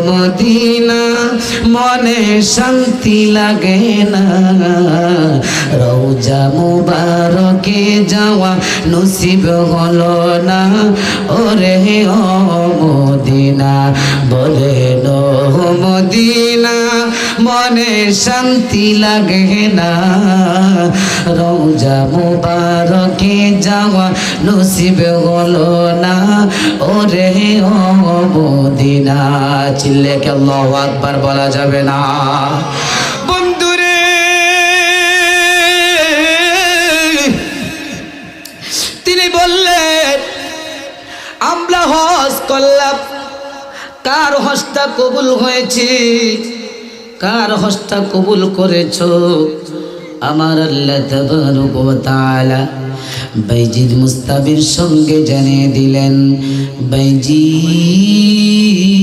Medina মনে শান্তি লাগে না, রওজা মুবারকে যাওয়া নসিব হলো না। ওরে ও মদিনা বলেন ও মদিনা মনে শান্তি লাগে না, রওজা মুবারকে যাওয়া নসিব হলো না। ওরে ও মদিনা, চিল্লে কে আল্লাহু আকবার বলা যাবে না? বন্ধুরে তিনি বললেন আমরা হজ করলাম, কার হজটা কবুল হয়েছে? কার হজটা কবুল করেছো? আমার আল্লাহ তাবারক ওয়া তাআলা বাইজিদ মুস্তাবির সঙ্গে জানিয়ে দিলেন, বাইজি